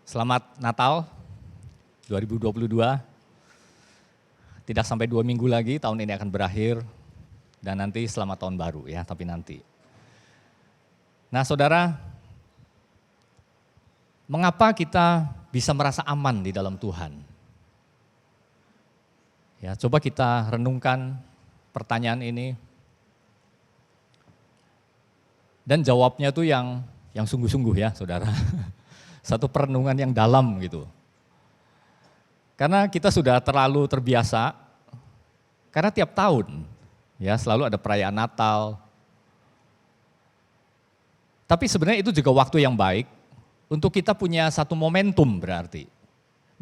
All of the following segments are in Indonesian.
Selamat Natal 2022. Tidak sampai 2 minggu lagi tahun ini akan berakhir dan nanti selamat tahun baru ya, tapi nanti. Nah saudara, mengapa kita bisa merasa aman di dalam Tuhan? Ya, coba kita renungkan pertanyaan ini. Dan jawabnya tuh yang sungguh-sungguh ya saudara. Satu perenungan yang dalam gitu. Karena kita sudah terlalu terbiasa, karena tiap tahun ya selalu ada perayaan Natal. Tapi sebenarnya itu juga waktu yang baik untuk kita punya satu momentum berarti.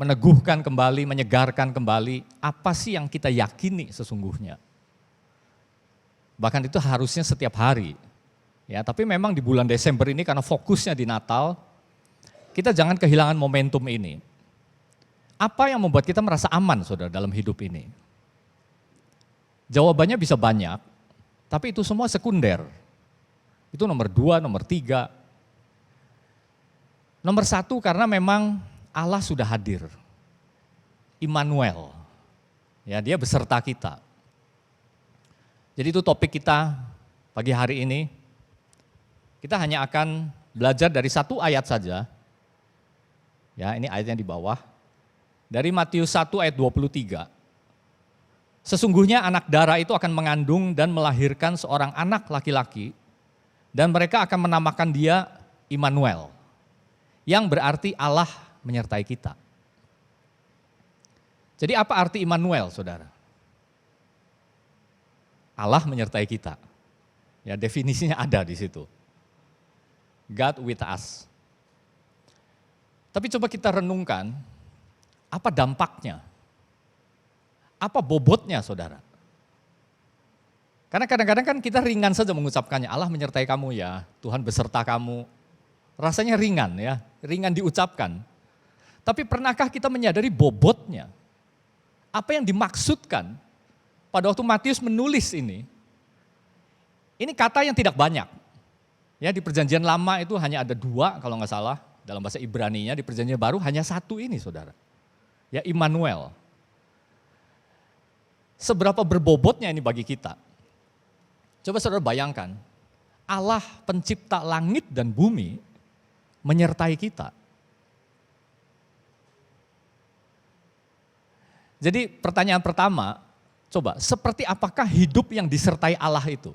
Meneguhkan kembali, menyegarkan kembali apa sih yang kita yakini sesungguhnya. Bahkan itu harusnya setiap hari. Ya, tapi memang di bulan Desember ini karena fokusnya di Natal, kita jangan kehilangan momentum ini. Apa yang membuat kita merasa aman, saudara, dalam hidup ini? Jawabannya bisa banyak, tapi itu semua sekunder. Itu nomor 2, nomor 3. Nomor 1 karena memang Allah sudah hadir. Immanuel, ya dia beserta kita. Jadi itu topik kita pagi hari ini. Kita hanya akan belajar dari satu ayat saja. Ya, ini ayatnya di bawah. Dari Matius 1 ayat 23. Sesungguhnya anak darah itu akan mengandung dan melahirkan seorang anak laki-laki dan mereka akan menamakan dia Immanuel. Yang berarti Allah menyertai kita. Jadi apa arti Immanuel, saudara? Allah menyertai kita. Ya, definisinya ada di situ. God with us. Tapi coba kita renungkan, apa dampaknya? Apa bobotnya, saudara? Karena kadang-kadang kan kita ringan saja mengucapkannya, Allah menyertai kamu ya, Tuhan beserta kamu. Rasanya ringan ya, ringan diucapkan. Tapi pernahkah kita menyadari bobotnya? Apa yang dimaksudkan pada waktu Matius menulis ini? Ini kata yang tidak banyak. Ya, di perjanjian lama itu hanya ada 2 kalau nggak salah. Dalam bahasa Ibrani-nya di perjanjian baru hanya 1 ini saudara. Ya, Immanuel. Seberapa berbobotnya ini bagi kita? Coba saudara bayangkan, Allah pencipta langit dan bumi menyertai kita. Jadi pertanyaan pertama, coba seperti apakah hidup yang disertai Allah itu?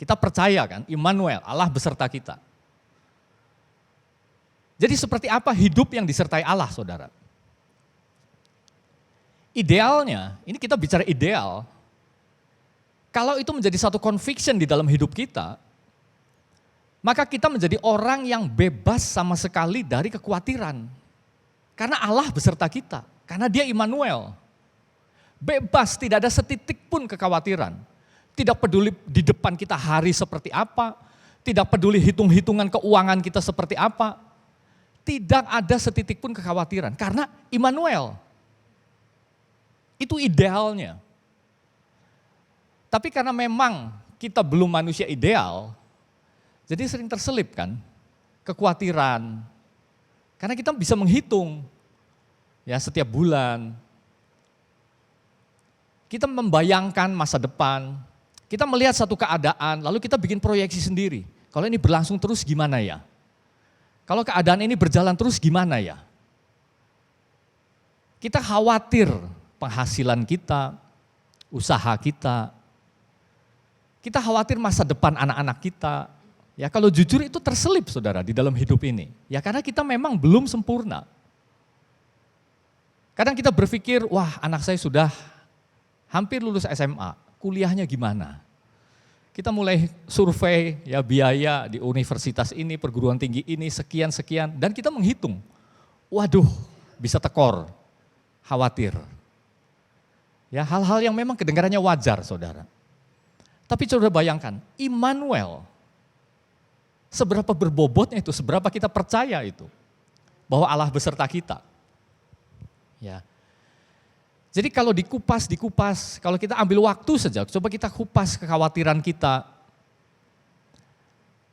Kita percaya kan, Immanuel, Allah beserta kita. Jadi seperti apa hidup yang disertai Allah, saudara? Idealnya, ini kita bicara ideal, kalau itu menjadi satu conviction di dalam hidup kita, maka kita menjadi orang yang bebas sama sekali dari kekhawatiran. Karena Allah beserta kita, karena dia Immanuel. Bebas, tidak ada setitik pun kekhawatiran. Tidak peduli di depan kita hari seperti apa, tidak peduli hitung-hitungan keuangan kita seperti apa, tidak ada setitik pun kekhawatiran karena Immanuel. Itu idealnya. Tapi karena memang kita belum manusia ideal, jadi sering terselip kan kekhawatiran. Karena kita bisa menghitung ya setiap bulan. Kita membayangkan masa depan. Kita melihat satu keadaan, lalu kita bikin proyeksi sendiri. Kalau ini berlangsung terus gimana ya? Kalau keadaan ini berjalan terus gimana ya? Kita khawatir penghasilan kita, usaha kita. Kita khawatir masa depan anak-anak kita. Ya, kalau jujur itu terselip saudara di dalam hidup ini. Ya karena kita memang belum sempurna. Kadang kita berpikir, wah anak saya sudah hampir lulus SMA. Kuliahnya gimana? Kita mulai survei ya biaya di universitas ini, perguruan tinggi ini, sekian-sekian. Dan kita menghitung, waduh bisa tekor, khawatir. Ya hal-hal yang memang kedengarannya wajar saudara. Tapi saudara bayangkan, Immanuel, seberapa berbobotnya itu, seberapa kita percaya itu. Bahwa Allah beserta kita. Ya. Jadi kalau dikupas, kalau kita ambil waktu saja, coba kita kupas kekhawatiran kita.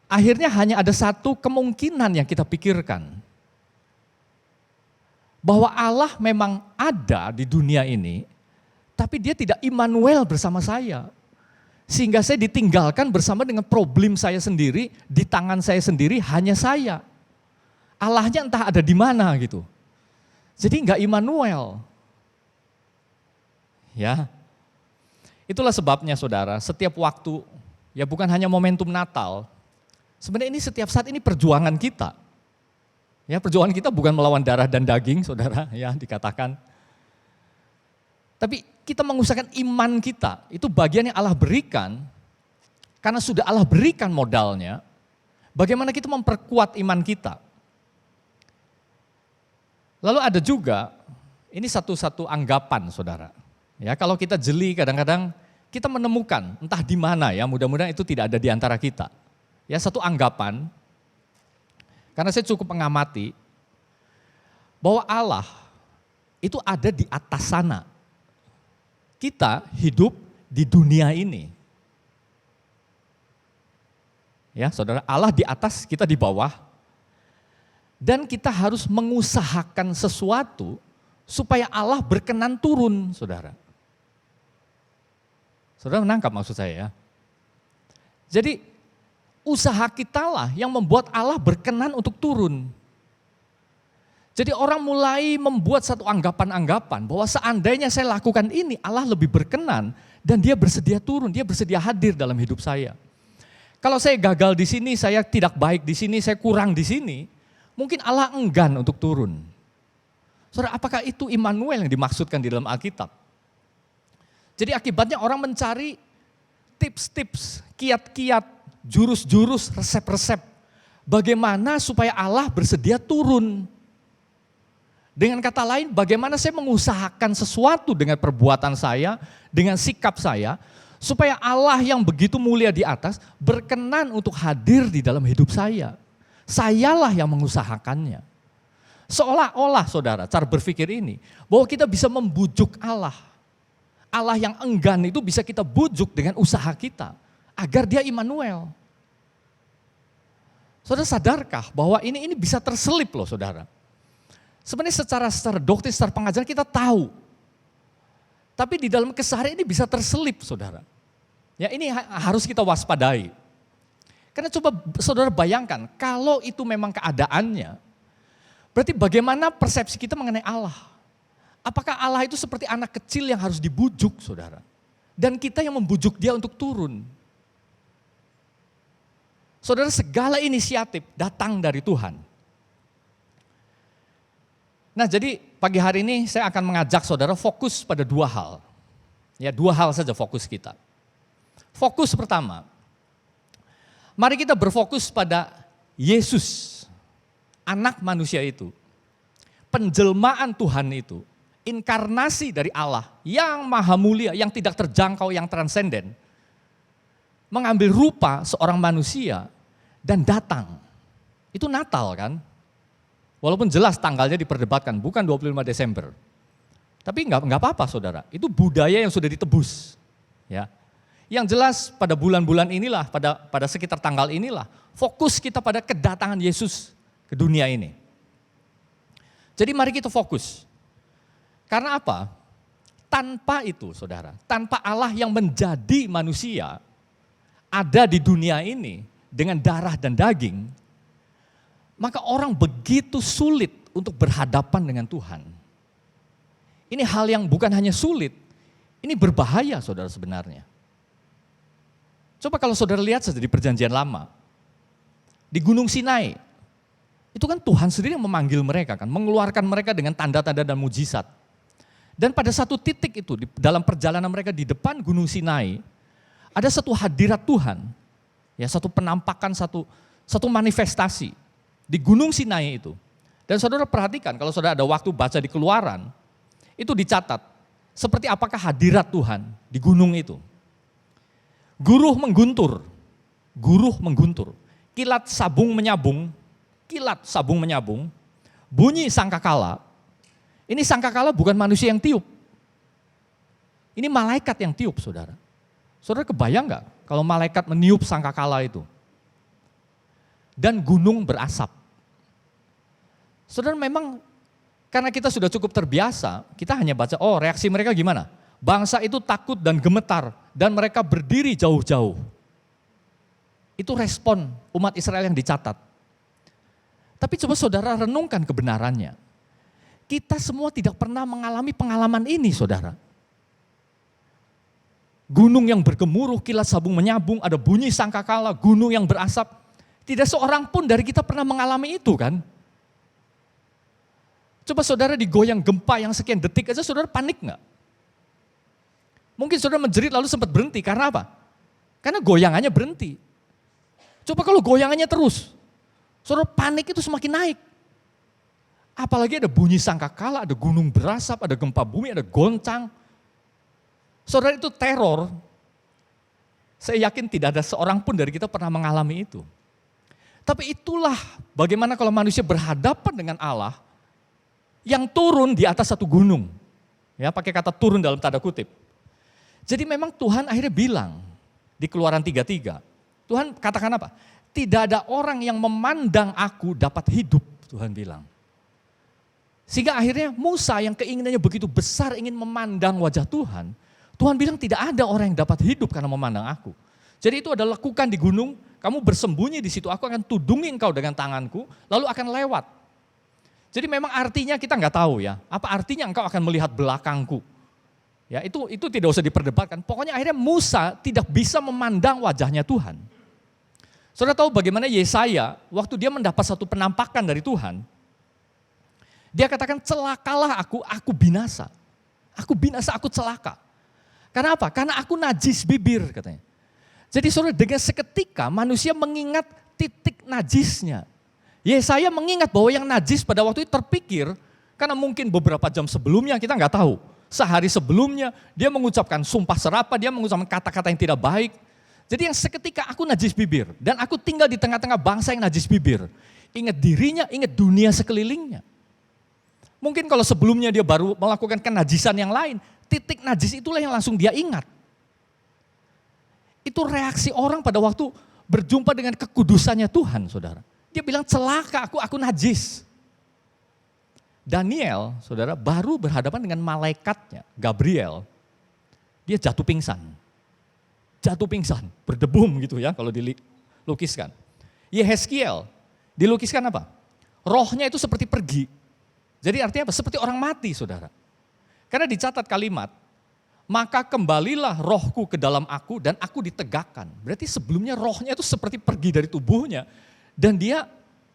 Akhirnya hanya ada satu kemungkinan yang kita pikirkan. bahwa Allah memang ada di dunia ini, tapi dia tidak Immanuel bersama saya. Sehingga saya ditinggalkan bersama dengan problem saya sendiri, di tangan saya sendiri hanya saya. Allahnya entah ada di mana gitu. Jadi enggak Immanuel. Ya. Itulah sebabnya saudara, setiap waktu, ya bukan hanya momentum Natal, sebenarnya ini setiap saat ini perjuangan kita. Ya, perjuangan kita bukan melawan darah dan daging, saudara, ya dikatakan. Tapi kita mengusahakan iman kita, itu bagian yang Allah berikan, karena sudah Allah berikan modalnya, bagaimana kita memperkuat iman kita. Lalu ada juga, ini satu-satu anggapan saudara. Ya, kalau kita jeli kadang-kadang kita menemukan entah di mana ya, mudah-mudahan itu tidak ada di antara kita. Ya, satu anggapan, karena saya cukup mengamati bahwa Allah itu ada di atas sana. Kita hidup di dunia ini. Ya, saudara, Allah di atas, kita di bawah. Dan kita harus mengusahakan sesuatu supaya Allah berkenan turun, saudara. Saudara menangkap maksud saya ya. Jadi usaha kita lah yang membuat Allah berkenan untuk turun. Jadi orang mulai membuat satu anggapan-anggapan bahwa seandainya saya lakukan ini, Allah lebih berkenan dan dia bersedia turun, dia bersedia hadir dalam hidup saya. Kalau saya gagal di sini, saya tidak baik di sini, saya kurang di sini, mungkin Allah enggan untuk turun. Saudara, apakah itu Immanuel yang dimaksudkan di dalam Alkitab? Jadi akibatnya orang mencari tips-tips, kiat-kiat, jurus-jurus, resep-resep. Bagaimana supaya Allah bersedia turun. Dengan kata lain, bagaimana saya mengusahakan sesuatu dengan perbuatan saya, dengan sikap saya, supaya Allah yang begitu mulia di atas berkenan untuk hadir di dalam hidup saya. Sayalah yang mengusahakannya. Seolah-olah saudara, cara berpikir ini, bahwa kita bisa membujuk Allah. Allah yang enggan itu bisa kita bujuk dengan usaha kita, agar dia Immanuel. Saudara sadarkah bahwa ini bisa terselip loh saudara. Sebenarnya secara doktrin, secara pengajaran kita tahu. Tapi di dalam keseharian ini bisa terselip saudara. Ya ini harus kita waspadai. Karena coba saudara bayangkan, kalau itu memang keadaannya, berarti bagaimana persepsi kita mengenai Allah? Apakah Allah itu seperti anak kecil yang harus dibujuk saudara? Dan kita yang membujuk dia untuk turun. Saudara, segala inisiatif datang dari Tuhan. Nah, jadi pagi hari ini saya akan mengajak saudara fokus pada dua hal. Ya, dua hal saja fokus kita. Fokus pertama, mari kita berfokus pada Yesus, anak manusia itu. Penjelmaan Tuhan itu, inkarnasi dari Allah yang maha mulia, yang tidak terjangkau, yang transenden. Mengambil rupa seorang manusia dan datang. Itu Natal kan? Walaupun jelas tanggalnya diperdebatkan, bukan 25 Desember. Tapi enggak apa-apa saudara, itu budaya yang sudah ditebus. Ya. Yang jelas pada bulan-bulan inilah, pada sekitar tanggal inilah, fokus kita pada kedatangan Yesus ke dunia ini. Jadi mari kita fokus. Karena apa? Tanpa itu saudara, tanpa Allah yang menjadi manusia, ada di dunia ini dengan darah dan daging, maka orang begitu sulit untuk berhadapan dengan Tuhan. Ini hal yang bukan hanya sulit, ini berbahaya saudara sebenarnya. Coba kalau saudara lihat saja di perjanjian lama, di Gunung Sinai, itu kan Tuhan sendiri yang memanggil mereka kan, mengeluarkan mereka dengan tanda-tanda dan mujizat. Dan pada satu titik itu, dalam perjalanan mereka di depan Gunung Sinai, ada satu hadirat Tuhan, ya satu penampakan, satu manifestasi di Gunung Sinai itu. Dan saudara perhatikan, kalau saudara ada waktu baca di Keluaran, itu dicatat, seperti apakah hadirat Tuhan di gunung itu. Guruh mengguntur, kilat sabung menyabung, bunyi sangkakala. Ini sangkakala bukan manusia yang tiup. Ini malaikat yang tiup saudara. Saudara kebayang gak kalau malaikat meniup sangkakala itu? Dan gunung berasap. Saudara memang Karena kita sudah cukup terbiasa, kita hanya baca, oh reaksi mereka gimana? Bangsa itu takut dan gemetar, dan mereka berdiri jauh-jauh. Itu respon umat Israel yang dicatat. Tapi coba saudara renungkan kebenarannya. Kita semua tidak pernah mengalami pengalaman ini, saudara. Gunung yang bergemuruh, kilat sabung menyabung, ada bunyi sangkakala, gunung yang berasap. Tidak seorang pun dari kita pernah mengalami itu kan. Coba saudara digoyang gempa yang sekian detik aja saudara panik nggak? Mungkin saudara menjerit lalu sempat berhenti, karena apa? Karena goyangannya berhenti. Coba kalau goyangannya terus, saudara panik itu semakin naik. Apalagi ada bunyi sangkakala, ada gunung berasap, ada gempa bumi, ada goncang. Saudara itu teror, saya yakin tidak ada seorang pun dari kita pernah mengalami itu. Tapi itulah bagaimana kalau manusia berhadapan dengan Allah yang turun di atas satu gunung. Ya, pakai kata turun dalam tanda kutip. Jadi memang Tuhan akhirnya bilang di Keluaran 3:3, Tuhan katakan apa? Tidak ada orang yang memandang aku dapat hidup, Tuhan bilang. Sehingga akhirnya Musa yang keinginannya begitu besar ingin memandang wajah Tuhan, Tuhan bilang tidak ada orang yang dapat hidup karena memandang aku. Jadi itu adalah lakukan di gunung, kamu bersembunyi di situ, aku akan tudungi engkau dengan tanganku, lalu akan lewat. Jadi memang artinya kita nggak tahu ya, apa artinya engkau akan melihat belakangku. Ya itu tidak usah diperdebatkan, pokoknya akhirnya Musa tidak bisa memandang wajahnya Tuhan. Saudara tahu bagaimana Yesaya, waktu dia mendapat satu penampakan dari Tuhan, dia katakan celakalah aku binasa. Aku binasa, aku celaka. Karena apa? Karena aku najis bibir katanya. Jadi saudara dengan seketika manusia mengingat titik najisnya. Yesaya mengingat bahwa yang najis pada waktu itu terpikir, karena mungkin beberapa jam sebelumnya kita nggak tahu. Sehari sebelumnya dia mengucapkan sumpah serapah, dia mengucapkan kata-kata yang tidak baik. Jadi yang seketika aku najis bibir dan aku tinggal di tengah-tengah bangsa yang najis bibir. Ingat dirinya, ingat dunia sekelilingnya. Mungkin kalau sebelumnya dia baru melakukan kenajisan yang lain, titik najis itulah yang langsung dia ingat. Itu reaksi orang pada waktu berjumpa dengan kekudusannya Tuhan, saudara. Dia bilang celaka aku najis. Daniel, saudara, baru berhadapan dengan malaikatnya, Gabriel. Dia jatuh pingsan, berdebum gitu ya kalau dilukiskan. Yehezkiel, dilukiskan apa? Rohnya itu seperti pergi. Jadi artinya apa? Seperti orang mati, saudara. Karena dicatat kalimat, maka kembalilah rohku ke dalam aku dan aku ditegakkan. Berarti sebelumnya rohnya itu seperti pergi dari tubuhnya dan dia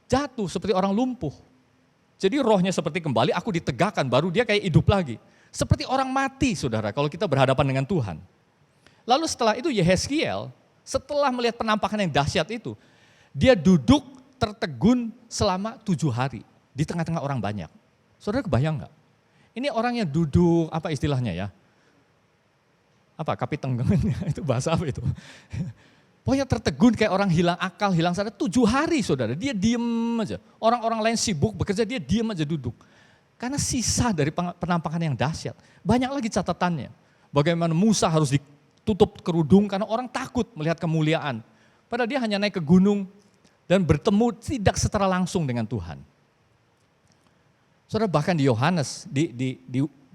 jatuh seperti orang lumpuh. Jadi rohnya seperti kembali, aku ditegakkan, baru dia kayak hidup lagi. Seperti orang mati, saudara, kalau kita berhadapan dengan Tuhan. Lalu setelah itu Yehezkiel, setelah melihat penampakan yang dahsyat itu, dia duduk tertegun selama 7 hari di tengah-tengah orang banyak. Saudara kebayang nggak? Ini orang yang duduk, apa istilahnya ya? Apa, kapi tenggengannya, itu bahasa apa itu? Pokoknya tertegun kayak orang hilang akal, hilang sadar 7 hari, saudara. Dia diem aja. Orang-orang lain sibuk bekerja, dia diem aja duduk. Karena sisa dari penampakan yang dahsyat. Banyak lagi catatannya. Bagaimana Musa harus ditutup kerudung karena orang takut melihat kemuliaan. Padahal dia hanya naik ke gunung dan bertemu tidak secara langsung dengan Tuhan. Saudara, bahkan di Yohanes, di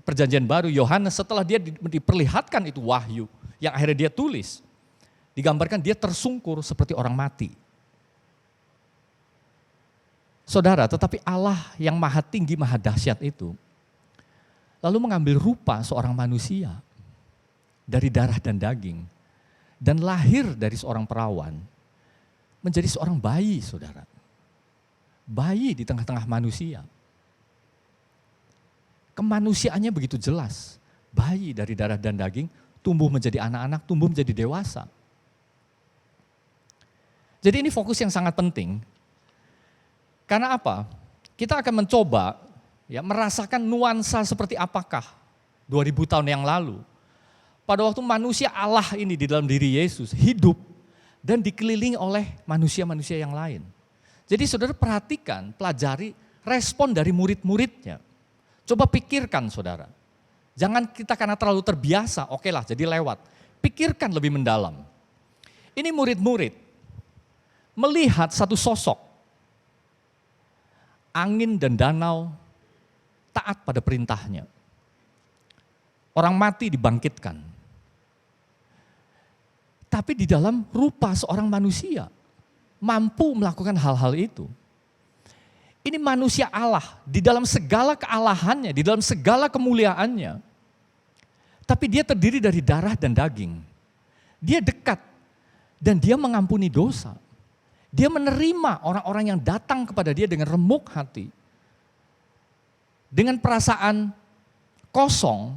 Perjanjian Baru, Yohanes setelah dia diperlihatkan itu wahyu yang akhirnya dia tulis, digambarkan dia tersungkur seperti orang mati. Saudara, tetapi Allah yang maha tinggi, maha dahsyat itu, lalu mengambil rupa seorang manusia dari darah dan daging, dan lahir dari seorang perawan, menjadi seorang bayi, saudara. Bayi di tengah-tengah manusia. Kemanusiaannya begitu jelas. Bayi dari darah dan daging, tumbuh menjadi anak-anak, tumbuh menjadi dewasa. Jadi ini fokus yang sangat penting. Karena apa? Kita akan mencoba ya merasakan nuansa seperti apakah 2000 tahun yang lalu. Pada waktu manusia Allah ini di dalam diri Yesus hidup dan dikelilingi oleh manusia-manusia yang lain. Jadi saudara perhatikan, pelajari respon dari murid-muridnya. Coba pikirkan saudara. Jangan kita karena terlalu terbiasa, oke lah jadi lewat. Pikirkan lebih mendalam. Ini murid-murid melihat satu sosok. Angin dan danau taat pada perintahnya. Orang mati dibangkitkan. Tapi di dalam rupa seorang manusia mampu melakukan hal-hal itu. Ini manusia Allah di dalam segala kealahannya, di dalam segala kemuliaannya. Tapi dia terdiri dari darah dan daging. Dia dekat dan dia mengampuni dosa. Dia menerima orang-orang yang datang kepada dia dengan remuk hati. Dengan perasaan kosong,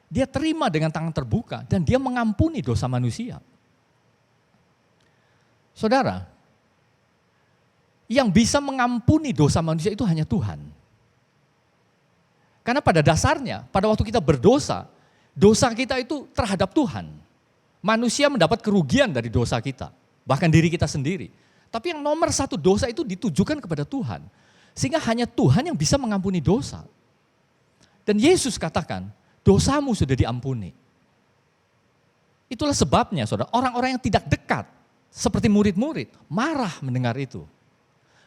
dia terima dengan tangan terbuka dan dia mengampuni dosa manusia. Saudara, yang bisa mengampuni dosa manusia itu hanya Tuhan. Karena pada dasarnya, pada waktu kita berdosa, dosa kita itu terhadap Tuhan. Manusia mendapat kerugian dari dosa kita, bahkan diri kita sendiri. Tapi yang nomor satu, dosa itu ditujukan kepada Tuhan. Sehingga hanya Tuhan yang bisa mengampuni dosa. Dan Yesus katakan, dosamu sudah diampuni. Itulah sebabnya saudara, orang-orang yang tidak dekat, seperti murid-murid, marah mendengar itu.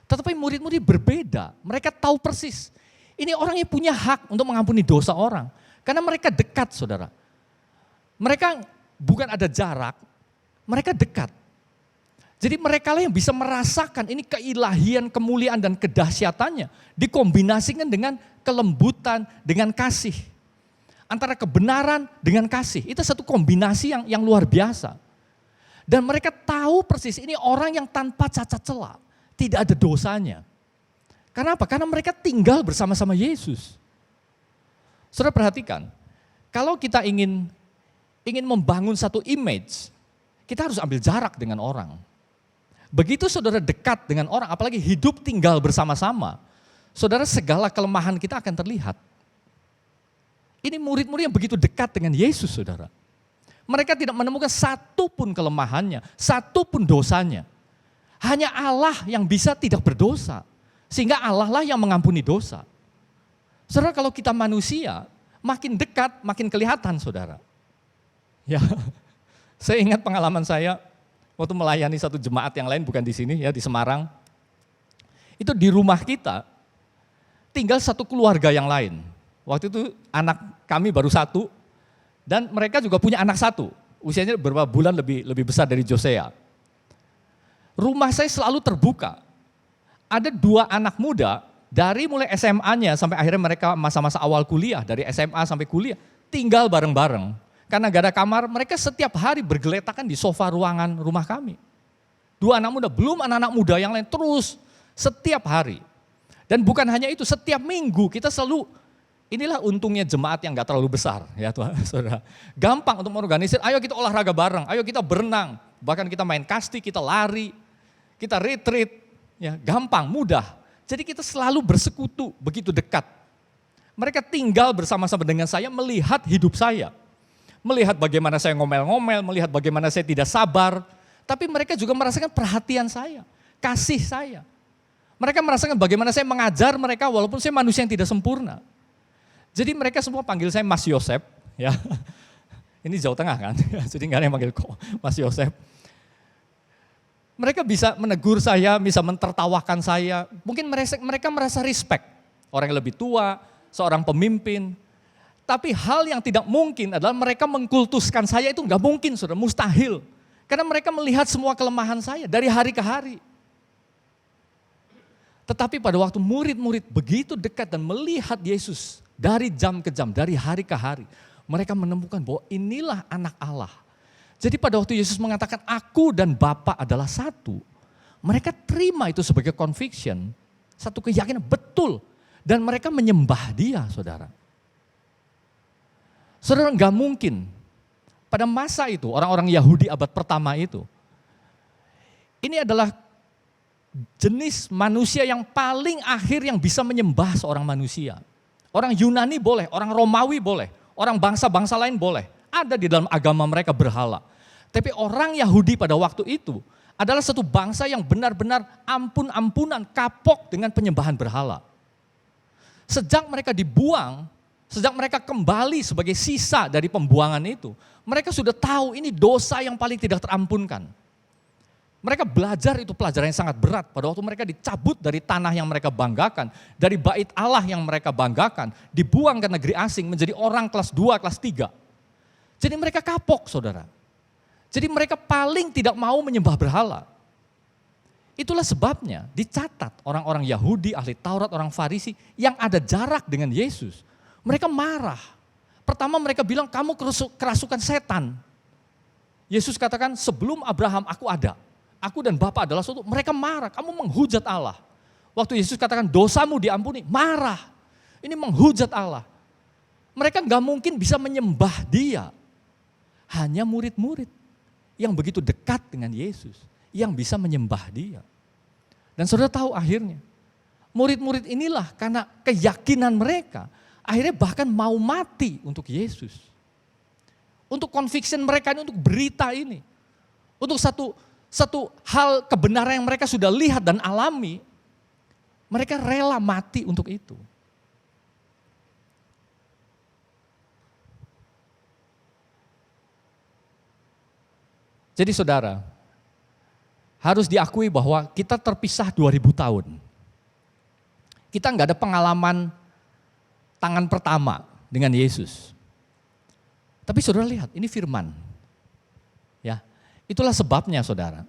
Tetapi murid-murid berbeda, mereka tahu persis. Ini orang yang punya hak untuk mengampuni dosa orang. Karena mereka dekat saudara. Mereka bukan ada jarak, mereka dekat. Jadi mereka lah yang bisa merasakan ini keilahian, kemuliaan dan kedahsyatannya. Dikombinasikan dengan kelembutan, dengan kasih. Antara kebenaran dengan kasih, itu satu kombinasi yang luar biasa. Dan mereka tahu persis ini orang yang tanpa cacat celah. Tidak ada dosanya. Karena apa? Karena mereka tinggal bersama-sama Yesus. Saudara perhatikan, kalau kita ingin membangun satu image, kita harus ambil jarak dengan orang. Begitu saudara dekat dengan orang, apalagi hidup tinggal bersama-sama, saudara segala kelemahan kita akan terlihat. Ini murid-murid yang begitu dekat dengan Yesus saudara. Mereka tidak menemukan satu pun kelemahannya, satu pun dosanya. Hanya Allah yang bisa tidak berdosa. Sehingga Allah lah yang mengampuni dosa. Saudara kalau kita manusia, makin dekat makin kelihatan saudara. Ya, saya ingat pengalaman saya waktu melayani satu jemaat yang lain bukan di sini ya, di Semarang. Itu di rumah kita tinggal satu keluarga yang lain. Waktu itu anak kami baru satu dan mereka juga punya anak satu. Usianya beberapa bulan lebih besar dari Josea. Rumah saya selalu terbuka. Ada 2 anak muda dari mulai SMA-nya sampai akhirnya mereka masa-masa awal kuliah, dari SMA sampai kuliah, tinggal bareng-bareng. Karena gak ada kamar, mereka setiap hari bergeletakan di sofa ruangan rumah kami. 2 anak muda, belum anak-anak muda yang lain terus setiap hari. Dan bukan hanya itu, setiap minggu kita selalu, inilah untungnya jemaat yang gak terlalu besar ya Tuhan, saudara. Gampang untuk mengorganisir, ayo kita olahraga bareng, ayo kita berenang, bahkan kita main kasti, kita lari, kita retreat, ya gampang, mudah. Jadi kita selalu bersekutu, begitu dekat. Mereka tinggal bersama-sama dengan saya, melihat hidup saya. Melihat bagaimana saya ngomel-ngomel, melihat bagaimana saya tidak sabar. Tapi mereka juga merasakan perhatian saya, kasih saya. Mereka merasakan bagaimana saya mengajar mereka walaupun saya manusia yang tidak sempurna. Jadi mereka semua panggil saya Mas Yosep. Ya. Ini Jawa Tengah kan, jadi nggak ada yang panggil kok Mas Yosep. Mereka bisa menegur saya, bisa mentertawakan saya. Mungkin mereka merasa respect. Orang yang lebih tua, seorang pemimpin. Tapi hal yang tidak mungkin adalah mereka mengkultuskan saya itu nggak mungkin, saudara, mustahil. Karena mereka melihat semua kelemahan saya dari hari ke hari. Tetapi pada waktu murid-murid begitu dekat dan melihat Yesus dari jam ke jam, dari hari ke hari. Mereka menemukan bahwa inilah anak Allah. Jadi pada waktu Yesus mengatakan aku dan Bapa adalah satu, mereka terima itu sebagai conviction, satu keyakinan betul. Dan mereka menyembah dia saudara. Saudara nggak mungkin pada masa itu orang-orang Yahudi abad pertama itu, ini adalah jenis manusia yang paling akhir yang bisa menyembah seorang manusia. Orang Yunani boleh, orang Romawi boleh, orang bangsa-bangsa lain boleh. Ada di dalam agama mereka berhala. Tapi orang Yahudi pada waktu itu adalah satu bangsa yang benar-benar ampun-ampunan, kapok dengan penyembahan berhala. Sejak mereka dibuang, sejak mereka kembali sebagai sisa dari pembuangan itu, mereka sudah tahu ini dosa yang paling tidak terampunkan. Mereka belajar itu pelajaran yang sangat berat pada waktu mereka dicabut dari tanah yang mereka banggakan, dari bait Allah yang mereka banggakan, dibuang ke negeri asing menjadi orang kelas 2, kelas 3. Jadi mereka kapok, saudara. Jadi mereka paling tidak mau menyembah berhala. Itulah sebabnya dicatat orang-orang Yahudi, ahli Taurat, orang Farisi yang ada jarak dengan Yesus. Mereka marah. Pertama mereka bilang, kamu kerasukan setan. Yesus katakan, sebelum Abraham aku ada. Aku dan Bapa adalah suatu. Mereka marah, kamu menghujat Allah. Waktu Yesus katakan dosamu diampuni, marah. Ini menghujat Allah. Mereka nggak mungkin bisa menyembah Dia. Hanya murid-murid yang begitu dekat dengan Yesus yang bisa menyembah Dia. Dan saudara tahu akhirnya, murid-murid inilah karena keyakinan mereka, akhirnya bahkan mau mati untuk Yesus. Untuk conviction mereka ini, untuk berita ini. Untuk satu hal kebenaran yang mereka sudah lihat dan alami, mereka rela mati untuk itu. Jadi saudara, harus diakui bahwa kita terpisah 2000 tahun. Kita nggak ada pengalaman tangan pertama dengan Yesus. Tapi saudara lihat, ini firman. Ya, itulah sebabnya saudara.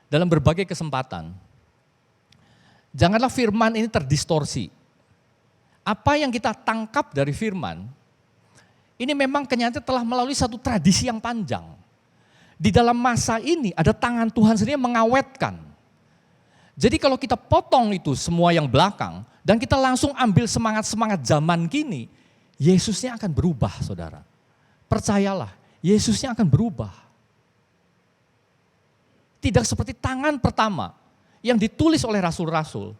Dalam berbagai kesempatan, janganlah firman ini terdistorsi. Apa yang kita tangkap dari firman, ini memang kenyataan telah melalui satu tradisi yang panjang. Di dalam masa ini ada tangan Tuhan sendiri yang mengawetkan. Jadi kalau kita potong itu semua yang belakang, dan kita langsung ambil semangat-semangat zaman kini, Yesusnya akan berubah saudara. Percayalah, Yesusnya akan berubah. Tidak seperti tangan pertama yang ditulis oleh rasul-rasul.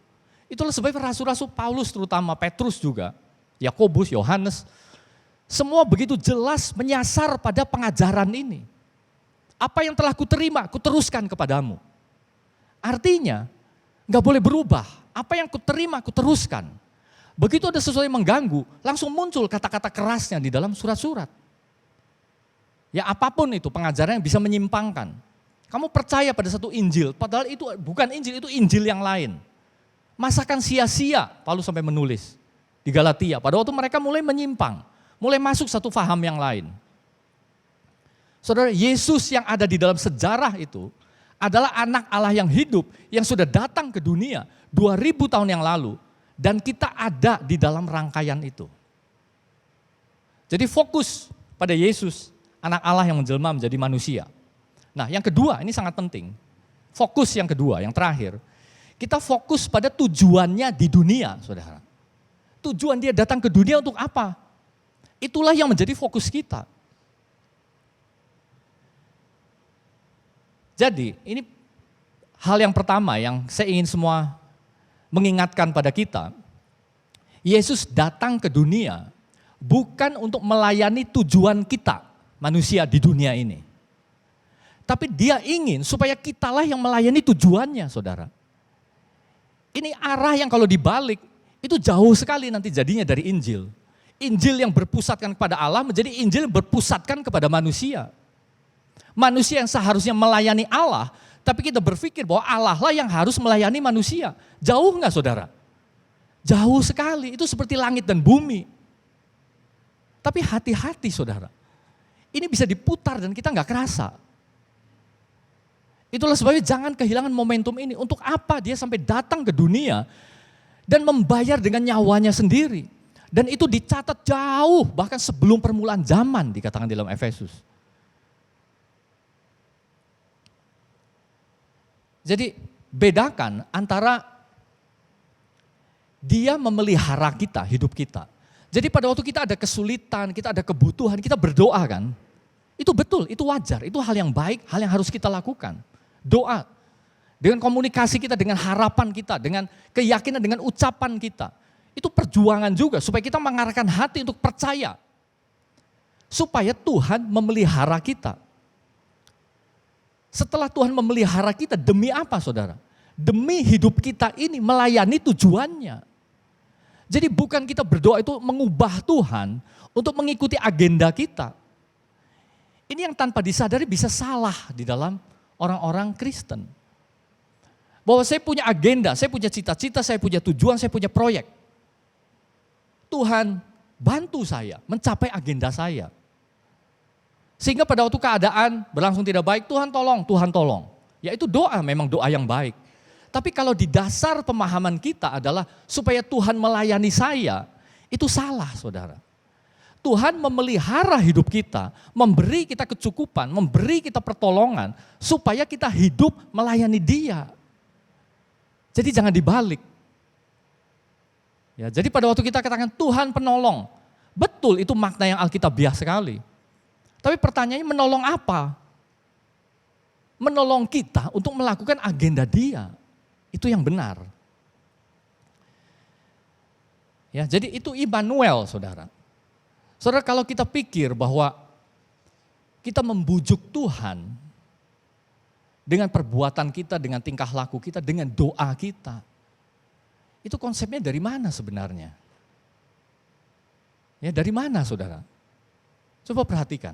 Itulah sebabnya rasul-rasul Paulus terutama, Petrus juga, Yakobus, Yohanes, semua begitu jelas menyasar pada pengajaran ini. Apa yang telah kuterima, kuteruskan kepadamu. Artinya, gak boleh berubah. Apa yang kuterima, kuteruskan. Begitu ada sesuatu yang mengganggu, langsung muncul kata-kata kerasnya di dalam surat-surat. Ya apapun itu pengajaran yang bisa menyimpangkan. Kamu percaya pada satu Injil, padahal itu bukan Injil, itu Injil yang lain. Masakan sia-sia, Paulus sampai menulis di Galatia. Pada waktu mereka mulai menyimpang, mulai masuk satu faham yang lain. Saudara, Yesus yang ada di dalam sejarah itu adalah anak Allah yang hidup, yang sudah datang ke dunia 2000 tahun yang lalu. Dan kita ada di dalam rangkaian itu. Jadi fokus pada Yesus, anak Allah yang menjelma menjadi manusia. Nah yang kedua, ini sangat penting. Fokus yang kedua, yang terakhir. Kita fokus pada tujuannya di dunia, saudara. Tujuan dia datang ke dunia untuk apa? Itulah yang menjadi fokus kita. Jadi ini hal yang pertama yang saya ingin semua mengingatkan pada kita. Yesus datang ke dunia bukan untuk melayani tujuan kita manusia di dunia ini. Tapi dia ingin supaya kitalah yang melayani tujuannya saudara. Ini arah yang kalau dibalik itu jauh sekali nanti jadinya dari Injil. Injil yang berpusatkan kepada Allah menjadi Injil yang berpusatkan kepada manusia. Manusia yang seharusnya melayani Allah, tapi kita berpikir bahwa Allah lah yang harus melayani manusia. Jauh enggak saudara? Jauh sekali, itu seperti langit dan bumi. Tapi hati-hati saudara, ini bisa diputar dan kita enggak kerasa. Itulah sebabnya jangan kehilangan momentum ini. Untuk apa dia sampai datang ke dunia dan membayar dengan nyawanya sendiri. Dan itu dicatat jauh, bahkan sebelum permulaan zaman dikatakan di dalam Efesus. Jadi bedakan antara dia memelihara kita, hidup kita. Jadi pada waktu kita ada kesulitan, kita ada kebutuhan, kita berdoa kan. Itu betul, itu wajar, itu hal yang baik, hal yang harus kita lakukan. Doa, dengan komunikasi kita, dengan harapan kita, dengan keyakinan, dengan ucapan kita. Itu perjuangan juga supaya kita mengarahkan hati untuk percaya. Supaya Tuhan memelihara kita. Setelah Tuhan memelihara kita, demi apa saudara? Demi hidup kita ini melayani tujuannya. Jadi bukan kita berdoa itu mengubah Tuhan untuk mengikuti agenda kita. Ini yang tanpa disadari bisa salah di dalam orang-orang Kristen. Bahwa saya punya agenda, saya punya cita-cita, saya punya tujuan, saya punya proyek. Tuhan bantu saya mencapai agenda saya. Sehingga pada waktu keadaan berlangsung tidak baik, Tuhan tolong. Ya itu doa, memang doa yang baik. Tapi kalau di dasar pemahaman kita adalah supaya Tuhan melayani saya, itu salah saudara. Tuhan memelihara hidup kita, memberi kita kecukupan, memberi kita pertolongan, supaya kita hidup melayani Dia. Jadi jangan dibalik. Ya, jadi pada waktu kita katakan Tuhan penolong, betul itu makna yang alkitabiah sekali. Tapi pertanyaannya menolong apa? Menolong kita untuk melakukan agenda Dia. Itu yang benar. Ya, jadi itu Immanuel, saudara. Saudara, kalau kita pikir bahwa kita membujuk Tuhan dengan perbuatan kita, dengan tingkah laku kita, dengan doa kita, itu konsepnya dari mana sebenarnya? Ya, dari mana, saudara? Coba perhatikan.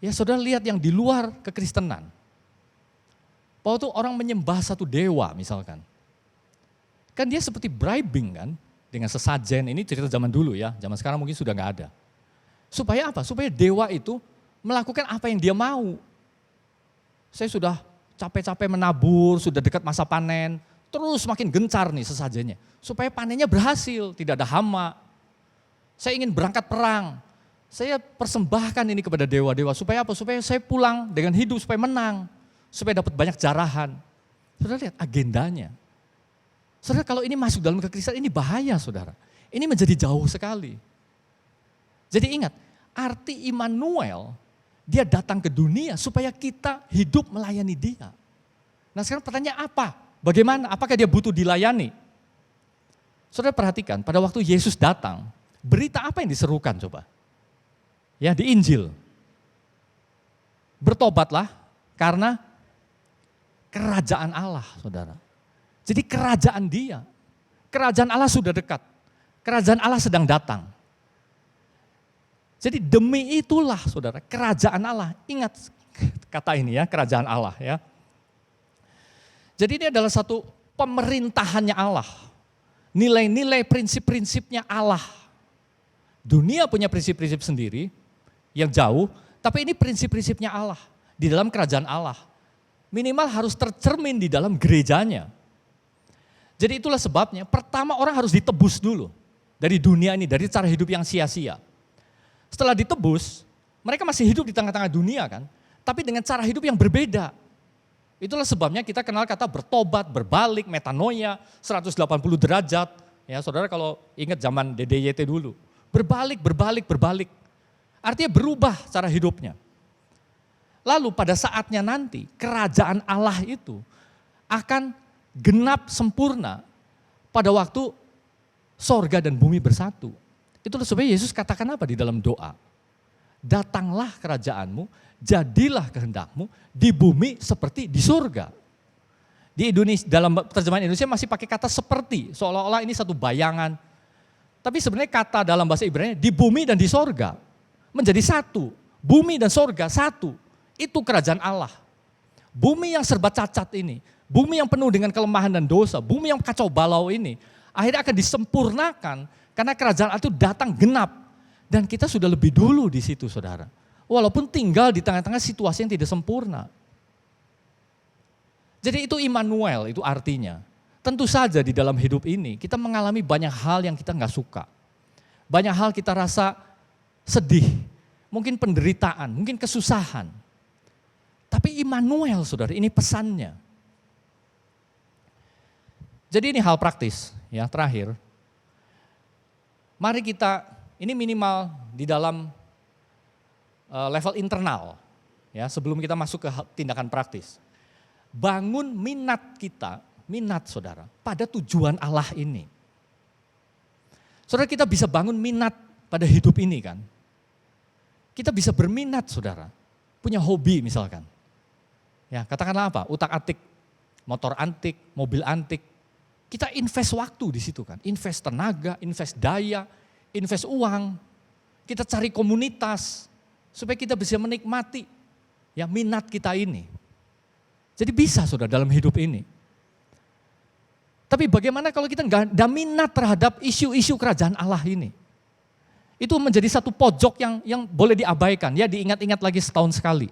Ya, saudara lihat yang di luar kekristenan. Bahwa itu orang menyembah satu dewa misalkan. Kan dia seperti bribing kan, dengan sesajen, ini cerita zaman dulu ya, zaman sekarang mungkin sudah nggak ada. Supaya apa? Supaya dewa itu melakukan apa yang dia mau. Saya sudah capek-capek menabur, sudah dekat masa panen, terus makin gencar nih sesajennya. Supaya panennya berhasil, tidak ada hama. Saya ingin berangkat perang, saya persembahkan ini kepada dewa-dewa. Supaya apa? Supaya saya pulang dengan hidup, supaya menang. Supaya dapat banyak jarahan. Saudara lihat agendanya. Saudara kalau ini masuk dalam kekristenan ini bahaya saudara. Ini menjadi jauh sekali. Jadi ingat, arti Immanuel, dia datang ke dunia supaya kita hidup melayani Dia. Nah sekarang pertanyaan apa? Bagaimana? Apakah dia butuh dilayani? Saudara perhatikan, pada waktu Yesus datang, berita apa yang diserukan coba? Ya di Injil. Bertobatlah karena kerajaan Allah, saudara. Jadi kerajaan Dia, kerajaan Allah sudah dekat, kerajaan Allah sedang datang. Jadi demi itulah saudara, kerajaan Allah, ingat kata ini ya, kerajaan Allah ya. Jadi ini adalah satu pemerintahannya Allah, nilai-nilai prinsip-prinsipnya Allah. Dunia punya prinsip-prinsip sendiri yang jauh, tapi ini prinsip-prinsipnya Allah di dalam kerajaan Allah. Minimal harus tercermin di dalam gerejanya. Jadi itulah sebabnya pertama orang harus ditebus dulu dari dunia ini, dari cara hidup yang sia-sia. Setelah ditebus, mereka masih hidup di tengah-tengah dunia kan, tapi dengan cara hidup yang berbeda. Itulah sebabnya kita kenal kata bertobat, berbalik, metanoia, 180 derajat. Ya, saudara kalau ingat zaman DDYT dulu, berbalik. Artinya berubah cara hidupnya. Lalu pada saatnya nanti kerajaan Allah itu akan genap sempurna pada waktu sorga dan bumi bersatu. Itulah sebabnya Yesus katakan apa di dalam doa? Datanglah kerajaanmu, jadilah kehendakmu di bumi seperti di surga. Di Indonesia, dalam terjemahan Indonesia masih pakai kata seperti, seolah-olah ini satu bayangan. Tapi sebenarnya kata dalam bahasa Ibrani di bumi dan di sorga menjadi satu. Bumi dan sorga satu, itu kerajaan Allah. Bumi yang serba cacat ini, bumi yang penuh dengan kelemahan dan dosa, bumi yang kacau balau ini, akhirnya akan disempurnakan karena kerajaan itu datang genap. Dan kita sudah lebih dulu di situ saudara. Walaupun tinggal di tengah-tengah situasi yang tidak sempurna. Jadi itu Immanuel, itu artinya. Tentu saja di dalam hidup ini kita mengalami banyak hal yang kita nggak suka. Banyak hal kita rasa sedih, mungkin penderitaan, mungkin kesusahan. Tapi Immanuel saudara, ini pesannya. Jadi ini hal praktis ya, terakhir. Mari kita, ini minimal di dalam level internal, ya sebelum kita masuk ke tindakan praktis. Bangun minat kita, minat saudara, pada tujuan Allah ini. Saudara kita bisa bangun minat pada hidup ini kan. Kita bisa berminat saudara, punya hobi misalkan. Ya katakanlah apa, utak-atik, motor antik, mobil antik. Kita invest waktu di situ kan, invest tenaga, invest daya, invest uang. Kita cari komunitas supaya kita bisa menikmati. ya minat kita ini. Jadi bisa saudara dalam hidup ini. Tapi bagaimana kalau kita nggak ada minat terhadap isu-isu kerajaan Allah ini? Itu menjadi satu pojok yang boleh diabaikan, ya diingat-ingat lagi setahun sekali.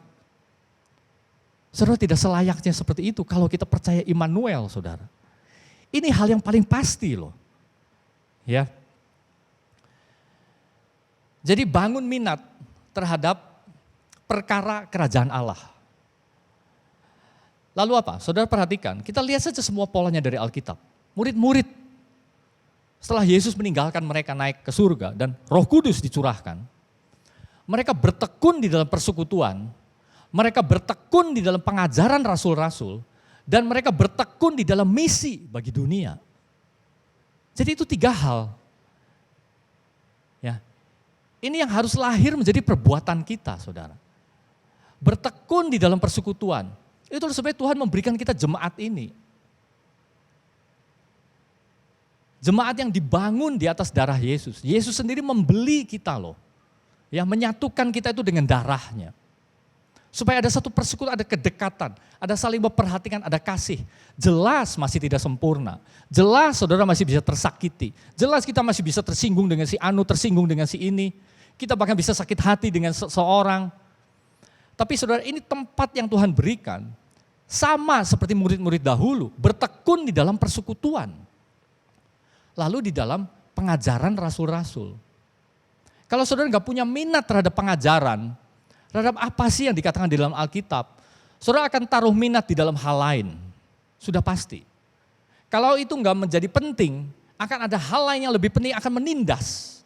Saudara, tidak selayaknya seperti itu kalau kita percaya Immanuel, saudara. Ini hal yang paling pasti loh. Ya. Jadi bangun minat terhadap perkara kerajaan Allah. Lalu apa? Saudara perhatikan, kita lihat saja semua polanya dari Alkitab. Murid-murid, setelah Yesus meninggalkan mereka naik ke surga dan Roh Kudus dicurahkan, mereka bertekun di dalam persekutuan, mereka bertekun di dalam pengajaran rasul-rasul, dan mereka bertekun di dalam misi bagi dunia. Jadi itu 3 hal. Ya. Ini yang harus lahir menjadi perbuatan kita, saudara. Bertekun di dalam persekutuan. Itulah sebab Tuhan memberikan kita jemaat ini. Jemaat yang dibangun di atas darah Yesus. Yesus sendiri membeli kita loh. Ya, menyatukan kita itu dengan darahnya. Supaya ada satu persekutuan, ada kedekatan, ada saling memperhatikan, ada kasih. Jelas masih tidak sempurna. Jelas saudara masih bisa tersakiti. Jelas kita masih bisa tersinggung dengan si anu, tersinggung dengan si ini. Kita bahkan bisa sakit hati dengan seseorang. Tapi saudara, ini tempat yang Tuhan berikan. Sama seperti murid-murid dahulu, bertekun di dalam persekutuan. Lalu di dalam pengajaran rasul-rasul. Kalau saudara nggak punya minat terhadap pengajaran, terhadap apa sih yang dikatakan di dalam Alkitab, saudara akan taruh minat di dalam hal lain. Sudah pasti. Kalau itu nggak menjadi penting, akan ada hal lain yang lebih penting akan menindas.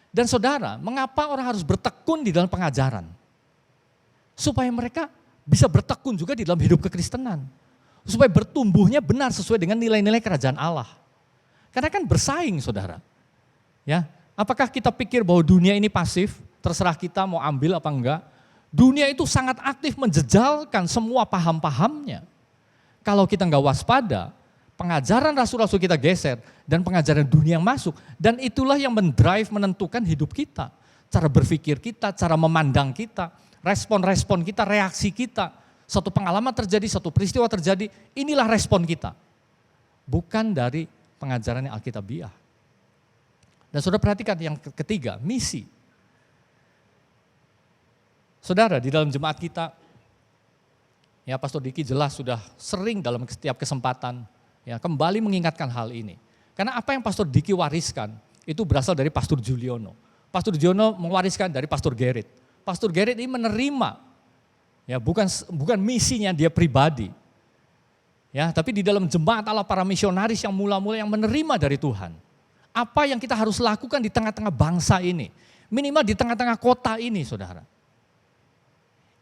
Dan saudara, mengapa orang harus bertekun di dalam pengajaran? Supaya mereka bisa bertekun juga di dalam hidup kekristenan. Supaya bertumbuhnya benar sesuai dengan nilai-nilai kerajaan Allah. Karena kan bersaing, saudara. Ya, apakah kita pikir bahwa dunia ini pasif, terserah kita mau ambil apa enggak? Dunia itu sangat aktif menjejalkan semua paham-pahamnya. Kalau kita enggak waspada, pengajaran rasul-rasul kita geser dan pengajaran dunia yang masuk. Dan itulah yang mendrive, menentukan hidup kita. Cara berpikir kita, cara memandang kita, respon-respon kita, reaksi kita. Satu pengalaman terjadi, satu peristiwa terjadi, inilah respon kita. Bukan dari pengajaran yang Alkitabiah. Dan saudara perhatikan yang ketiga, misi. Saudara, di dalam jemaat kita, ya Pastor Diki jelas sudah sering dalam setiap kesempatan ya kembali mengingatkan hal ini. Karena apa yang Pastor Diki wariskan itu berasal dari Pastor Juliono. Pastor Juliono mewariskan dari Pastor Gerrit. Pastor Gerrit ini menerima, ya bukan misinya dia pribadi, ya tapi di dalam jemaat Allah para misionaris yang mula-mula yang menerima dari Tuhan. Apa yang kita harus lakukan di tengah-tengah bangsa ini, minimal di tengah-tengah kota ini, saudara.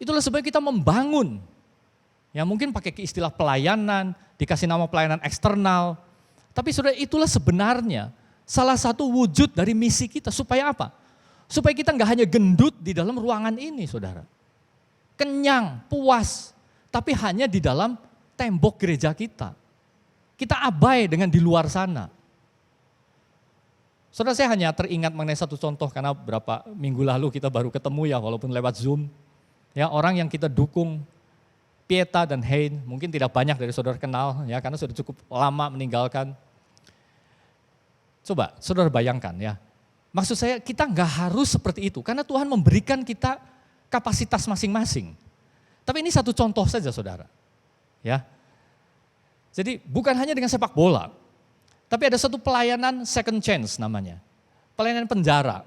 Itulah sebab kita membangun, ya mungkin pakai istilah pelayanan, dikasih nama pelayanan eksternal, tapi saudara itulah sebenarnya salah satu wujud dari misi kita, supaya apa? Supaya kita nggak hanya gendut di dalam ruangan ini, saudara. Kenyang, puas, tapi hanya di dalam tembok gereja kita. Kita abai dengan di luar sana. Saudara, saya hanya teringat mengenai satu contoh karena beberapa minggu lalu kita baru ketemu ya walaupun lewat Zoom. Ya, orang yang kita dukung, Pieta dan Hein, mungkin tidak banyak dari saudara kenal ya karena sudah cukup lama meninggalkan. Coba saudara bayangkan ya. Maksud saya kita nggak harus seperti itu karena Tuhan memberikan kita kapasitas masing-masing. Tapi ini satu contoh saja saudara. Ya. Jadi bukan hanya dengan sepak bola. Tapi ada satu pelayanan second chance namanya. Pelayanan penjara.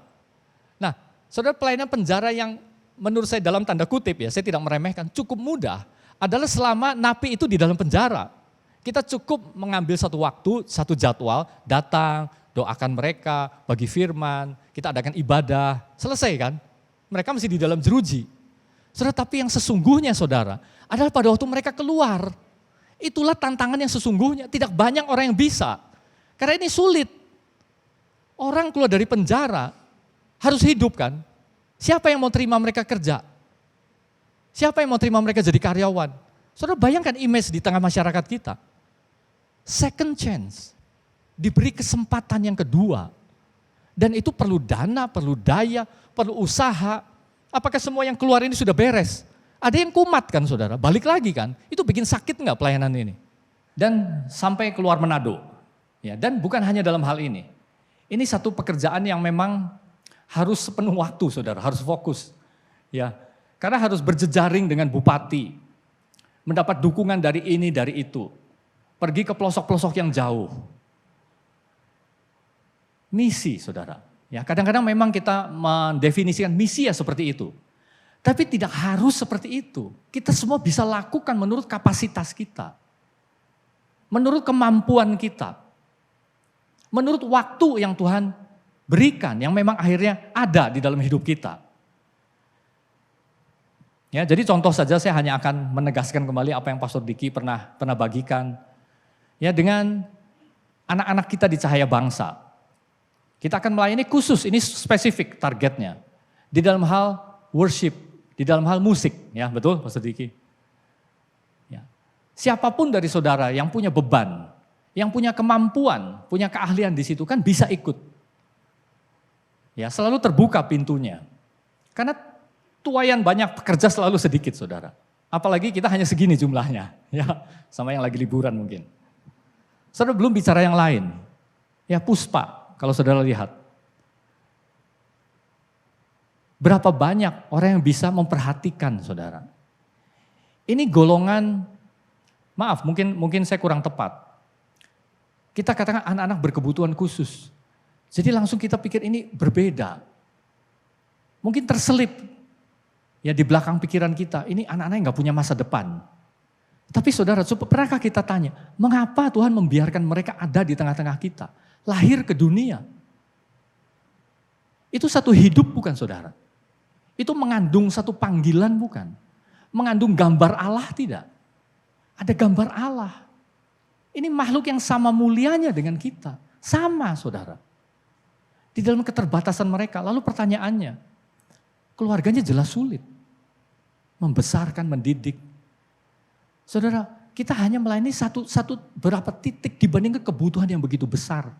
Nah, saudara, pelayanan penjara yang menurut saya dalam tanda kutip ya, saya tidak meremehkan, cukup mudah adalah selama napi itu di dalam penjara. Kita cukup mengambil satu waktu, satu jadwal, datang, doakan mereka, bagi firman, kita adakan ibadah, selesai kan? Mereka masih di dalam jeruji. Saudara, tapi yang sesungguhnya saudara, adalah pada waktu mereka keluar. Itulah tantangan yang sesungguhnya, tidak banyak orang yang bisa. Karena ini sulit. Orang keluar dari penjara, harus hidup kan? Siapa yang mau terima mereka kerja? Siapa yang mau terima mereka jadi karyawan? Saudara bayangkan image di tengah masyarakat kita. Second chance. Diberi kesempatan yang kedua. Dan itu perlu dana, perlu daya, perlu usaha. Apakah semua yang keluar ini sudah beres? Ada yang kumat kan saudara, balik lagi kan. Itu bikin sakit nggak pelayanan ini? Dan sampai keluar Manado. Ya, dan bukan hanya dalam hal ini. Ini satu pekerjaan yang memang harus sepenuh waktu saudara, harus fokus. Ya, karena harus berjejaring dengan bupati. Mendapat dukungan dari ini, dari itu. Pergi ke pelosok-pelosok yang jauh. Misi saudara. Ya, kadang-kadang memang kita mendefinisikan misi ya seperti itu. Tapi tidak harus seperti itu. Kita semua bisa lakukan menurut kapasitas kita. Menurut kemampuan kita. Menurut waktu yang Tuhan berikan, yang memang akhirnya ada di dalam hidup kita. Ya, jadi contoh saja saya hanya akan menegaskan kembali apa yang Pastor Diki pernah bagikan. Ya, dengan anak-anak kita di Cahaya Bangsa. Kita akan melayani khusus, ini spesifik targetnya. Di dalam hal worship, di dalam hal musik, ya betul Pastor Diki. Ya. Siapapun dari saudara yang punya beban, yang punya kemampuan, punya keahlian di situ kan bisa ikut. Ya, selalu terbuka pintunya. Karena tuayan banyak, pekerja selalu sedikit saudara. Apalagi kita hanya segini jumlahnya, ya sama yang lagi liburan mungkin. Saudara belum bicara yang lain. Ya Puspa, kalau saudara lihat. Berapa banyak orang yang bisa memperhatikan saudara. Ini golongan, maaf mungkin saya kurang tepat. Kita katakan anak-anak berkebutuhan khusus. Jadi langsung kita pikir ini berbeda. Mungkin terselip ya di belakang pikiran kita, ini anak-anak yang gak punya masa depan. Tapi saudara, pernahkah kita tanya, mengapa Tuhan membiarkan mereka ada di tengah-tengah kita? Lahir ke dunia. Itu satu hidup bukan saudara? Itu mengandung satu panggilan bukan? Mengandung gambar Allah tidak? Ada gambar Allah. Ini makhluk yang sama mulianya dengan kita. Sama saudara. Di dalam keterbatasan mereka. Lalu pertanyaannya, keluarganya jelas sulit. Membesarkan, mendidik. Saudara, kita hanya melayani satu berapa titik dibandingkan kebutuhan yang begitu besar.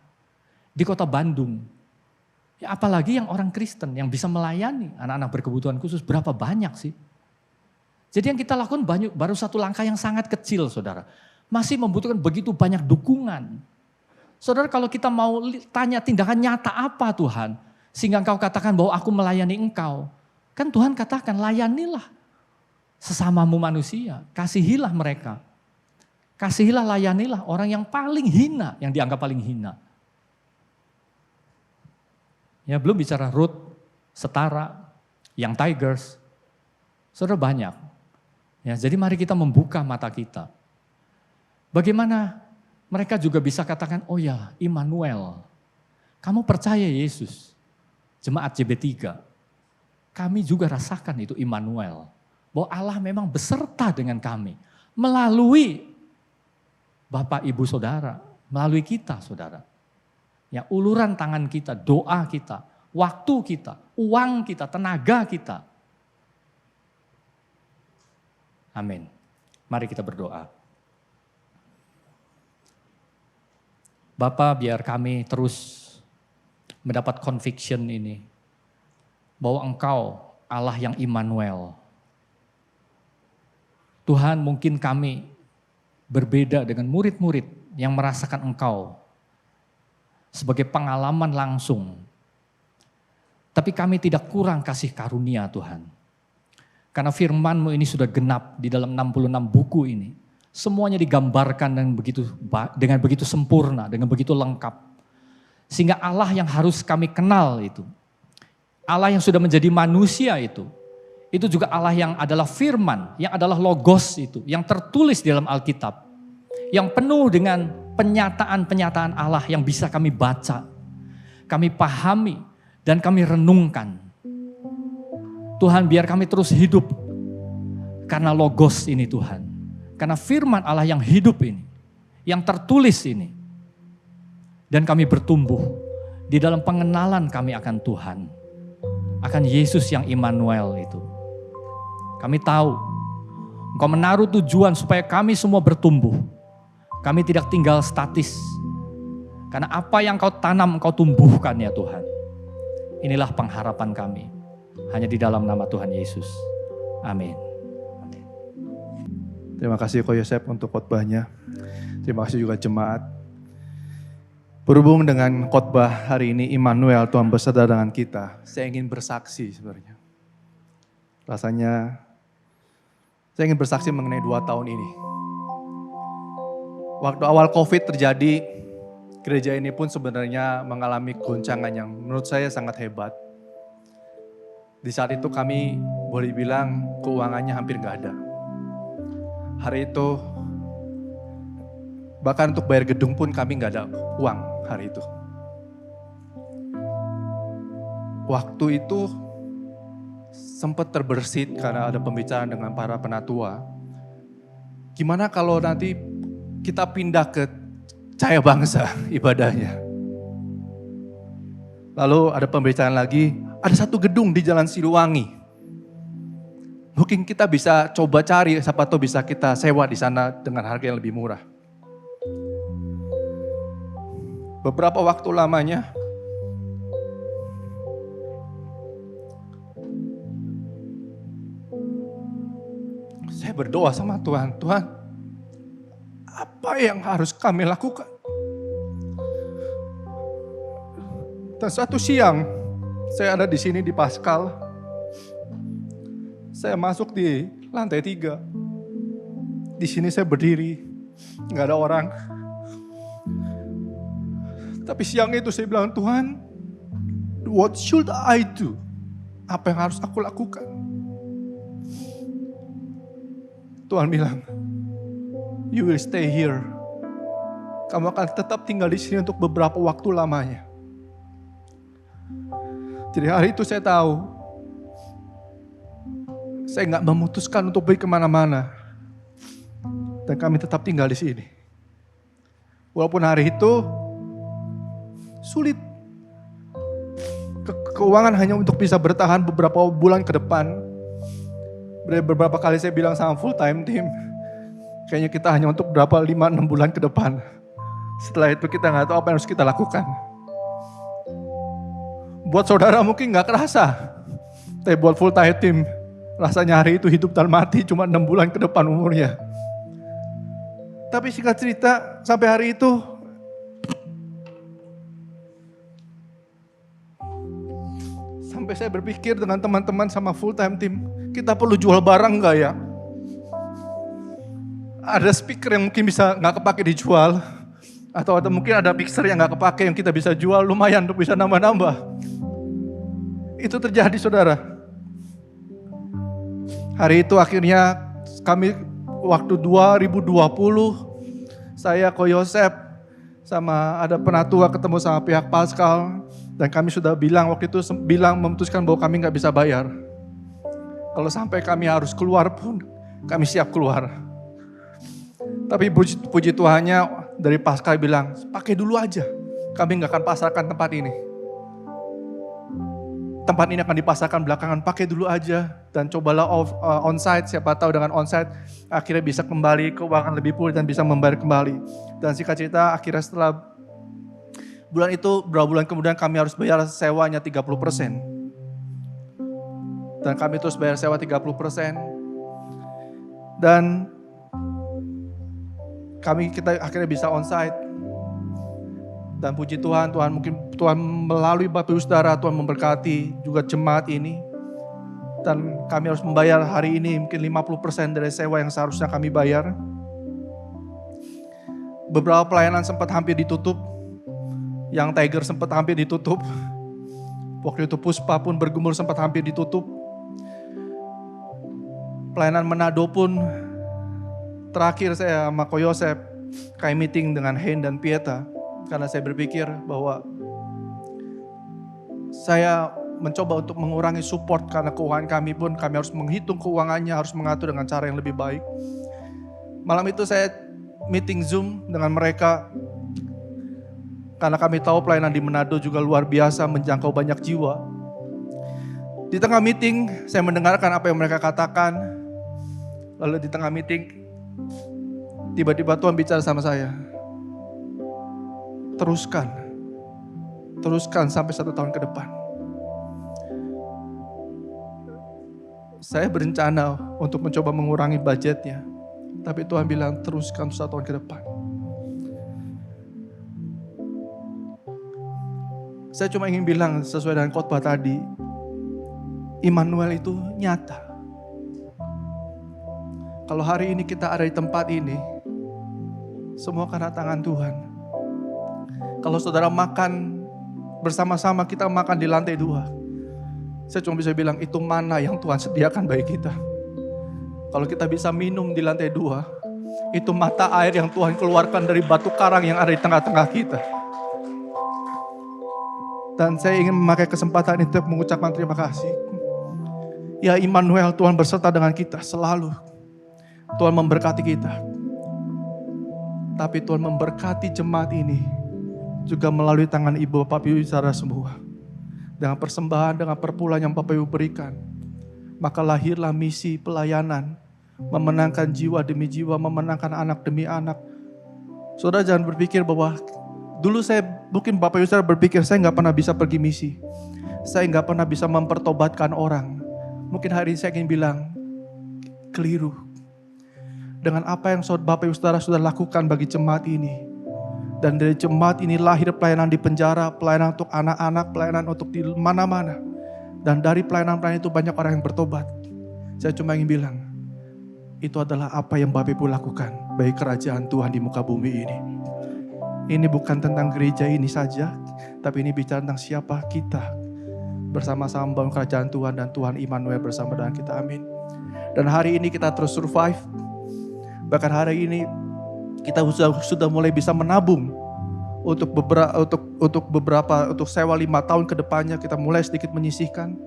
Di kota Bandung. Ya, apalagi yang orang Kristen yang bisa melayani anak-anak berkebutuhan khusus. Berapa banyak sih? Jadi yang kita lakukan baru satu langkah yang sangat kecil saudara. Masih membutuhkan begitu banyak dukungan. Saudara kalau kita mau tanya tindakan nyata apa Tuhan. Sehingga engkau katakan bahwa aku melayani engkau. Kan Tuhan katakan layanilah sesamamu manusia. Kasihilah mereka. Kasihilah, layanilah orang yang paling hina. Yang dianggap paling hina. Ya belum bicara Ruth, Setara, Young Tigers. Saudara banyak. Ya, jadi mari kita membuka mata kita. Bagaimana mereka juga bisa katakan, oh ya Immanuel, kamu percaya Yesus, jemaat JB3. Kami juga rasakan itu Immanuel. Bahwa Allah memang beserta dengan kami. Melalui Bapak Ibu Saudara, melalui kita saudara. Ya, uluran tangan kita, doa kita, waktu kita, uang kita, tenaga kita. Amin. Mari kita berdoa. Bapa, biar kami terus mendapat conviction ini. Bahwa Engkau Allah yang Immanuel. Tuhan, mungkin kami berbeda dengan murid-murid yang merasakan Engkau sebagai pengalaman langsung. Tapi kami tidak kurang kasih karunia Tuhan. Karena firman-Mu ini sudah genap di dalam 66 buku ini. Semuanya digambarkan dengan begitu sempurna, dengan begitu lengkap. Sehingga Allah yang harus kami kenal itu. Allah yang sudah menjadi manusia itu juga Allah yang adalah firman, yang adalah logos itu, yang tertulis di dalam Alkitab. Yang penuh dengan penyataan-penyataan Allah yang bisa kami baca, kami pahami, dan kami renungkan. Tuhan, biar kami terus hidup karena logos ini Tuhan. Karena firman Allah yang hidup ini, yang tertulis ini. Dan kami bertumbuh di dalam pengenalan kami akan Tuhan. Akan Yesus yang Immanuel itu. Kami tahu Engkau menaruh tujuan supaya kami semua bertumbuh. Kami tidak tinggal statis. Karena apa yang Kau tanam, Kau tumbuhkan ya Tuhan. Inilah pengharapan kami. Hanya di dalam nama Tuhan Yesus. Amin. Terima kasih Ko Yosef untuk khotbahnya. Terima kasih juga jemaat. Berhubung dengan khotbah hari ini, Immanuel, Tuhan beserta dengan kita. Saya ingin bersaksi sebenarnya. Rasanya saya ingin bersaksi mengenai 2 tahun ini. Waktu awal COVID terjadi, gereja ini pun sebenarnya mengalami goncangan yang menurut saya sangat hebat. Di saat itu kami boleh bilang keuangannya hampir nggak ada. Hari itu, bahkan untuk bayar gedung pun kami nggak ada uang hari itu. Waktu itu sempat terbersit karena ada pembicaraan dengan para penatua. Gimana kalau nanti kita pindah ke Cahaya Bangsa ibadahnya. Lalu ada pembicaraan lagi, ada satu gedung di Jalan Siliwangi. Mungkin kita bisa coba cari, siapa tahu bisa kita sewa di sana dengan harga yang lebih murah. Beberapa waktu lamanya, saya berdoa sama Tuhan, Tuhan, apa yang harus kami lakukan? Dan satu siang, saya ada di sini di Paskal. Saya masuk di lantai 3. Di sini saya berdiri, nggak ada orang. Tapi siang itu saya bilang, Tuhan, what should I do? Apa yang harus aku lakukan? Tuhan bilang, you will stay here. Kamu akan tetap tinggal di sini untuk beberapa waktu lamanya. Jadi hari itu saya tahu, saya nggak memutuskan untuk pergi kemana-mana. Dan kami tetap tinggal di sini. Walaupun hari itu sulit. Keuangan hanya untuk bisa bertahan beberapa bulan ke depan. Beberapa kali saya bilang sama full time team, kayaknya kita hanya untuk berapa 5-6 bulan ke depan. Setelah itu kita nggak tahu apa yang harus kita lakukan. Buat saudara mungkin nggak kerasa, tapi buat full time team, rasanya hari itu hidup dan mati cuma 6 bulan ke depan umurnya. Tapi singkat cerita, sampai hari itu, sampai saya berpikir dengan teman-teman sama full time team, kita perlu jual barang nggak ya? Ada speaker yang mungkin bisa nggak kepake dijual, atau mungkin ada mixer yang nggak kepake yang kita bisa jual lumayan untuk bisa nambah-nambah. Itu terjadi saudara. Hari itu akhirnya kami waktu 2020, saya Ko Yosef sama ada penatua ketemu sama pihak Paskal, dan kami sudah bilang waktu itu memutuskan bahwa kami nggak bisa bayar. Kalau sampai kami harus keluar pun, kami siap keluar. Tapi puji Tuhannya dari Paskal bilang, pakai dulu aja. Kami nggak akan pasarkan tempat ini. Tempat ini akan dipasarkan belakangan, pakai dulu aja. Dan cobalah onsite, siapa tahu dengan onsite akhirnya bisa kembali keuangan lebih pulih dan bisa membayar kembali. Dan singkat cerita akhirnya setelah bulan itu, beberapa bulan kemudian kami harus bayar sewanya 30%. Dan kami terus bayar sewa 30%. Dan kita akhirnya bisa onsite. Dan puji Tuhan, Tuhan melalui Bapak Ibu Saudara, Tuhan memberkati juga jemaat ini. Dan kami harus membayar hari ini mungkin 50% dari sewa yang seharusnya kami bayar. Beberapa pelayanan sempat hampir ditutup. Yang Tiger sempat hampir ditutup. Waktu itu Puspa pun bergumul sempat hampir ditutup. Pelayanan Manado pun terakhir saya sama Ko Yosef kayak meeting dengan Hein dan Pieta. Karena saya berpikir bahwa saya mencoba untuk mengurangi support karena keuangan kami pun kami harus menghitung keuangannya, harus mengatur dengan cara yang lebih baik. Malam itu saya meeting Zoom dengan mereka karena kami tahu pelayanan di Manado juga luar biasa menjangkau banyak jiwa. Di tengah meeting saya mendengarkan apa yang mereka katakan. Lalu di tengah meeting tiba-tiba Tuhan bicara sama saya. Teruskan sampai 1 tahun ke depan. Saya berencana untuk mencoba mengurangi budgetnya. Tapi Tuhan bilang teruskan 1 tahun ke depan. Saya cuma ingin bilang sesuai dengan khotbah tadi, Immanuel itu nyata. Kalau hari ini kita ada di tempat ini, semua karena tangan Tuhan. Kalau saudara makan bersama-sama, kita makan di lantai 2. Saya cuma bisa bilang itu mana yang Tuhan sediakan bagi kita. Kalau kita bisa minum di lantai 2, itu mata air yang Tuhan keluarkan dari batu karang yang ada di tengah-tengah kita. Dan saya ingin memakai kesempatan itu untuk mengucapkan terima kasih. Ya Immanuel, Tuhan berserta dengan kita selalu. Tuhan memberkati kita. Tapi Tuhan memberkati jemaat ini juga melalui tangan Ibu Bapak Ibu saudara semua. Dengan persembahan, dengan perpuluhan yang Bapak Ibu berikan. Maka lahirlah misi pelayanan. Memenangkan jiwa demi jiwa, memenangkan anak demi anak. Saudara jangan berpikir bahwa dulu mungkin Bapak Ibu saudara berpikir saya gak pernah bisa pergi misi. Saya gak pernah bisa mempertobatkan orang. Mungkin hari ini saya ingin bilang, keliru. Dengan apa yang Bapak Ibu saudara sudah lakukan bagi jemaat ini. Dan dari jemaat ini lahir pelayanan di penjara, pelayanan untuk anak-anak, pelayanan untuk di mana-mana. Dan dari pelayanan-pelayanan itu banyak orang yang bertobat. Saya cuma ingin bilang, itu adalah apa yang Bapak Ibu lakukan bagi kerajaan Tuhan di muka bumi ini. Ini bukan tentang gereja ini saja, tapi ini bicara tentang siapa kita. Bersama-sama membangun kerajaan Tuhan dan Tuhan Immanuel bersama dengan kita, amin. Dan hari ini kita terus survive. Bahkan hari ini kita sudah mulai bisa menabung untuk sewa 5 tahun ke depannya. Kita mulai sedikit menyisihkan.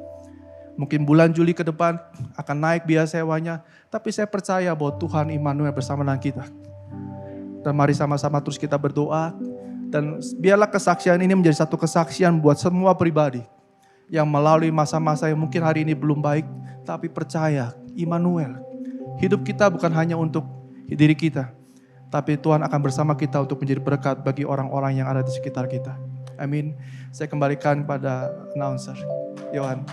Mungkin bulan Juli ke depan akan naik biaya sewanya. Tapi saya percaya bahwa Tuhan Immanuel bersama dengan kita. Dan mari sama-sama terus kita berdoa. Dan biarlah kesaksian ini menjadi satu kesaksian buat semua pribadi. Yang melalui masa-masa yang mungkin hari ini belum baik. Tapi percaya Immanuel. Hidup kita bukan hanya untuk diri kita. Tapi Tuhan akan bersama kita untuk menjadi berkat bagi orang-orang yang ada di sekitar kita. Amin. Saya kembalikan pada announcer. Yohan.